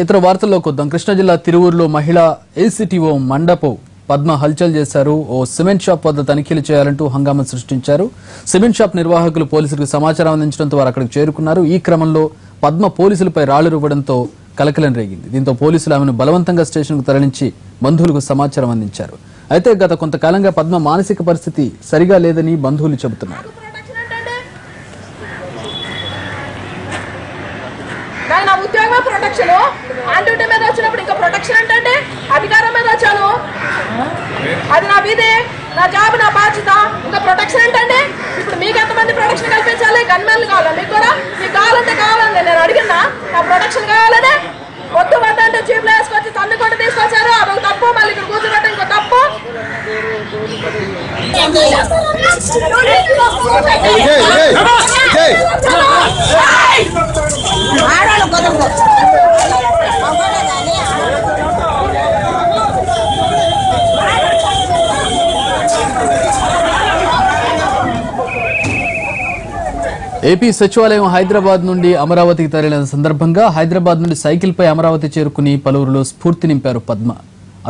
ఇతర వార్తల్లోకి వద్దాం. కృష్ణా జిల్లా తిరువూరులో మహిళా ఏసీటీఓ మండపు పద్మ హల్చల్ చేశారు. ఓ సిమెంట్ షాప్ వద్ద తనిఖీలు చేయాలంటూ హంగామా సృష్టించారు. సిమెంట్ షాప్ నిర్వాహకులు పోలీసులకు సమాచారం అందించడంతో వారు అక్కడికి చేరుకున్నారు. ఈ క్రమంలో పద్మ పోలీసులపై రాళ్లు రువ్వడంతో కలకలం రేగింది. దీంతో పోలీసులు ఆమెను బలవంతంగా స్టేషన్కు తరలించి బంధువులకు సమాచారం అందించారు. అయితే గత కొంతకాలంగా పద్మ మానసిక పరిస్థితి సరిగా లేదని బంధువులు చెబుతున్నారు. నా ఉద్యోగమే ప్రొటెక్షన్, ఆన్ డ్యూటీ మీద వచ్చినప్పుడు ఇంకా ప్రొటెక్షన్ అంటే అధికారం మీద వచ్చాను, అది నా విధి, నా జాబ్, నా బాధ్యత. ఇంకా ప్రొటెక్షన్ ఏంటంటే ఇప్పుడు మీకు ఎంతమంది ప్రొటెక్షన్ కల్పించాలి? గన్మెన్లు కావాలి, మీకు కూడా మీకు కావాలంటే కావాలండి. నేను అడిగినా నా ప్రొటెక్షన్ కావాలనే వద్దు వద్దంటే జీప్లో వేసుకొచ్చి తన్ను కూడా తీసుకొచ్చారు. అదొక తప్పు, మళ్ళీ ఇక్కడ కూర్చోబెట్టడం ఇంకో తప్పు. ఏపీ సచివాలయం హైదరాబాద్ నుండి అమరావతికి తరలిన సందర్భంగా హైదరాబాద్ నుండి సైకిల్ పై అమరావతి చేరుకుని పలువురిలో స్ఫూర్తి నింపారు పద్మ.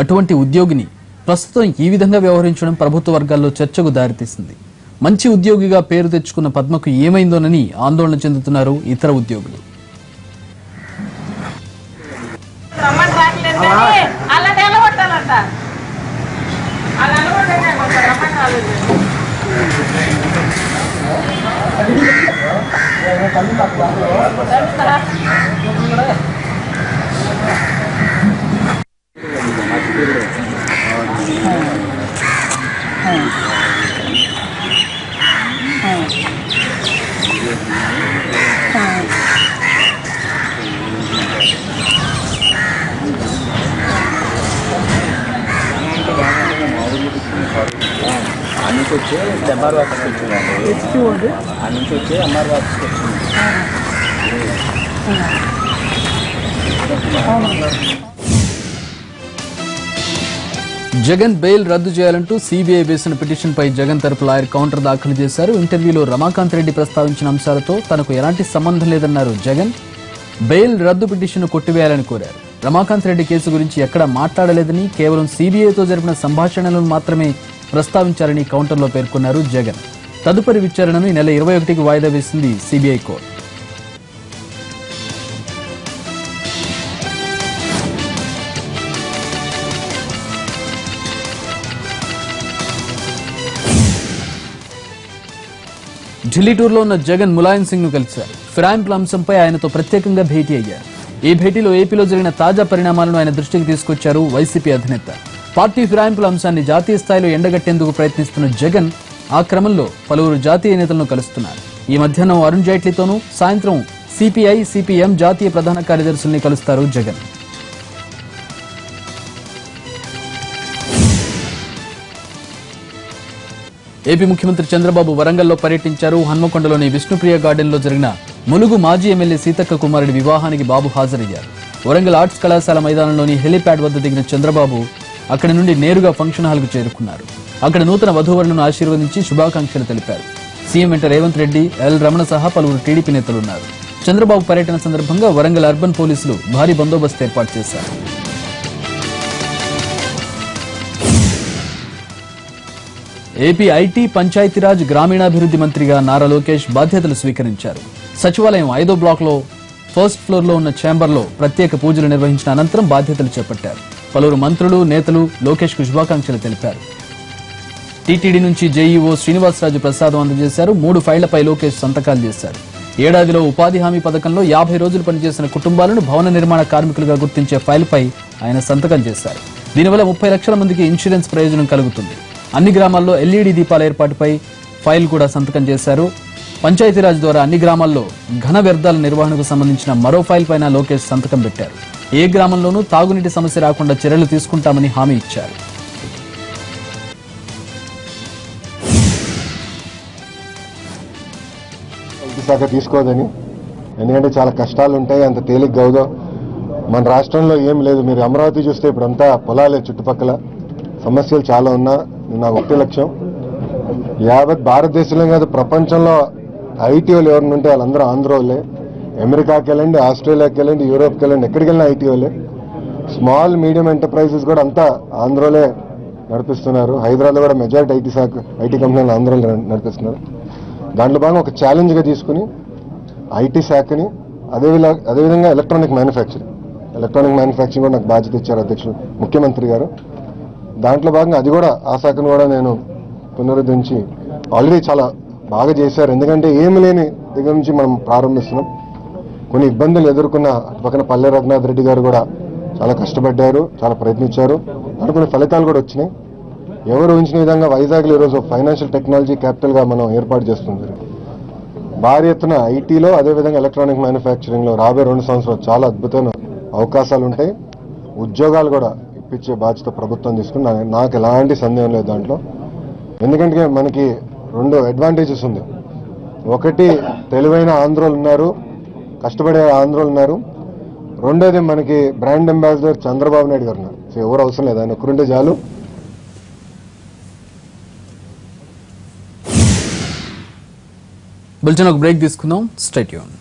అటువంటి ఉద్యోగిని ప్రస్తుతం ఈ విధంగా వ్యవహరించడం ప్రభుత్వ వర్గాల్లో చర్చకు దారితీసింది. మంచి ఉద్యోగిగా పేరు తెచ్చుకున్న పద్మకు ఏమైందోనని ఆందోళన చెందుతున్నారు ఇతర ఉద్యోగులు. జగన్ బెయిల్ రద్దు చేయాలంటూ సిబిఐ వేసిన పిటిషన్ పై జగన్ తరపు లాయర్ కౌంటర్ దాఖలు చేశారు. ఇంటర్వ్యూలో రమాకాంత్ రెడ్డి ప్రస్తావించిన అంశాలతో తనకు ఎలాంటి సంబంధం లేదన్నారు జగన్. బెయిల్ రద్దు పిటిషన్ కొట్టివేయాలని కోరారు. రమాకాంత్ రెడ్డి కేసు గురించి ఎక్కడా మాట్లాడలేదని, కేవలం సిబిఐతో జరిపిన సంభాషణలను మాత్రమే ప్రస్తావించారని కౌంటర్లో పేర్కొన్నారు జగన్. తదుపరి విచారణను ఈ నెల 21కి వాయిదా వేసింది సిబిఐ కోర్టు. ఢిల్లీ టూర్లో ఉన్న జగన్ ములాయం సింగ్ ను కలిశారు. ఫిరాయింపుల అంశంపై ఆయనతో ప్రత్యేకంగా భేటీ అయ్యారు. ఈ భేటీలో ఏపీలో జరిగిన తాజా పరిణామాలను ఆయన దృష్టికి తీసుకొచ్చారు వైసీపీ అధినేత. పార్టీ ఫిరాయింపుల అంశాన్ని జాతీయ స్థాయిలో ఎండగట్టేందుకు ప్రయత్నిస్తున్న జగన్ ఆ క్రమంలో పలువురు జాతీయ నేతలను కలుస్తున్నారు. ఈ మధ్యాహ్నం అరుణ్ జైట్లీతోనూ, సాయంత్రం సిపిఐ, సిపిఎం జాతీయ ప్రధాన కార్యదర్శుల్ని కలుస్తారు జగన్. ఏపీ ముఖ్యమంత్రి చంద్రబాబు వరంగల్లో పర్యటించారు. హన్మకొండలోని విష్ణుప్రియ గార్డెన్లో జరిగిన ములుగు మాజీ ఎమ్మెల్యే సీతక్క కుమారుడి వివాహానికి బాబు హాజరయ్యారు. వరంగల్ ఆర్ట్స్ కళాశాల మైదానంలోని హెలీప్యాడ్ వద్ద దిగిన చంద్రబాబు అక్కడి నుండి నేరుగా ఫంక్షన్ హాల్కు చేరుకున్నారు. అక్కడ నూతన వధూవరులను ఆశీర్వదించి శుభాకాంక్షలు తెలిపారు. సీఎం వెంట రేవంత్ రెడ్డి, ఎల్ రమణ సహా పలువురు టీడీపీ నేతలున్నారు. చంద్రబాబు పర్యటన సందర్భంగా వరంగల్ అర్బన్ పోలీసులు భారీ బందోబస్తు ఏర్పాటు చేశారు. ఏపీ ఐటీ, పంచాయతీరాజ్, గ్రామీణాభివృద్ధి మంత్రిగా నారా లోకేష్ బాధ్యతలు స్వీకరించారు. సచివాలయం 5వ బ్లాక్లో ఫస్ట్ ఫ్లోర్లో ఉన్న ఛాంబర్లో ప్రత్యేక పూజలు నిర్వహించిన అనంతరం బాధ్యతలు చేపట్టారు. పలువురు మంత్రులు, నేతలు లోకేష్ కు శుభాకాంక్షలు తెలిపారు. టీటీడీ నుంచి జేఈఓ శ్రీనివాసరాజు ప్రసాదం అందజేశారు. 3 ఫైళ్లపై లోకేష్ సంతకాలు చేశారు. ఏడాదిలో ఉపాధి హామీ పథకంలో 50 రోజులు పనిచేసిన కుటుంబాలను భవన నిర్మాణ కార్మికులుగా గుర్తించే ఫైల్పై ఆయన సంతకం చేశారు. దీనివల్ల 30 లక్షల మందికి ఇన్సూరెన్స్ ప్రయోజనం కలుగుతుంది. అన్ని గ్రామాల్లో ఎల్ఈడీ దీపాల ఏర్పాటుపై ఫైల్ కూడా సంతకం చేశారు. పంచాయతీరాజ్ ద్వారా అన్ని గ్రామాల్లో ఘన వ్యర్థాల నిర్వహణకు సంబంధించిన మరో ఫైల్ పైన లోకేష్ సంతకం పెట్టారు. ఏ గ్రామంలోనూ తాగునీటి సమస్య రాకుండా చర్యలు తీసుకుంటామని హామీ ఇచ్చారు. శాఖ తీసుకోదని, ఎందుకంటే చాలా కష్టాలు ఉంటాయి, అంత తేలిక గౌదో. మన రాష్ట్రంలో ఏం లేదు. మీరు అమరావతి చూస్తే ఇప్పుడంతా పొలాలే, చుట్టుపక్కల సమస్యలు చాలా ఉన్నా. నా ఒకటే లక్ష్యం, యావత్ భారతదేశంలో కాదు ప్రపంచంలో ఐటీ వాళ్ళు ఎవరిని ఉంటే వాళ్ళందరూ ఆంధ్ర వాళ్ళే. అమెరికాకి వెళ్ళండి, ఆస్ట్రేలియాకి వెళ్ళండి, యూరోప్కి వెళ్ళండి, ఎక్కడికి వెళ్ళినా ఐటీ వాళ్ళే. స్మాల్ మీడియం ఎంటర్ప్రైజెస్ కూడా అంతా ఆంధ్రలో నడిపిస్తున్నారు. హైదరాబాద్లో కూడా మెజారిటీ ఐటీ కంపెనీలు ఆంధ్రలో నడిపిస్తున్నారు. దాంట్లో భాగంగా ఒక ఛాలెంజ్గా తీసుకుని ఐటీ శాఖని అదేవిధంగా ఎలక్ట్రానిక్ మ్యానుఫ్యాక్చరింగ్ కూడా నాకు బాధ్యత ఇచ్చారు అధ్యక్షుడు ముఖ్యమంత్రి గారు. దాంట్లో భాగంగా అది కూడా ఆ శాఖను కూడా నేను పునరుద్ధరించి ఆల్రెడీ చాలా బాగా చేశారు. ఎందుకంటే ఏమి లేని దగ్గర నుంచి మనం ప్రారంభిస్తున్నాం. కొన్ని ఇబ్బందులు ఎదుర్కొన్న పక్కన పల్లె రఘునాథ్ రెడ్డి గారు కూడా చాలా కష్టపడ్డారు, చాలా ప్రయత్నించారు. దాంట్లో కొన్ని ఫలితాలు కూడా వచ్చినాయి. ఎవరు ఊహించిన విధంగా వైజాగ్లో ఈరోజు ఫైనాన్షియల్ టెక్నాలజీ క్యాపిటల్గా మనం ఏర్పాటు చేస్తుంది. భారీ ఎత్తున ఐటీలో అదేవిధంగా ఎలక్ట్రానిక్ మ్యానుఫ్యాక్చరింగ్లో రాబోయే 2 సంవత్సరాలు చాలా అద్భుతమైన అవకాశాలు ఉంటాయి. ఉద్యోగాలు కూడా ఇప్పించే బాధ్యత ప్రభుత్వం తీసుకుని నాకు ఎలాంటి సందేహం లేదు దాంట్లో. ఎందుకంటే మనకి 2 అడ్వాంటేజెస్ ఉంది. ఒకటి, తెలివైన ఆంధ్రోలు ఉన్నారు, కష్టపడే ఆంధ్రోలు ఉన్నారు. రెండోది, మనకి బ్రాండ్ అంబాసిడర్ చంద్రబాబు నాయుడు గారు ఉన్నారు. సో ఎవరు అవసరం లేదు, ఆయన ఒక్కరుంటే చాలు. బులెటిన్ ఒక బ్రేక్ తీసుకుందాం. Stay tune.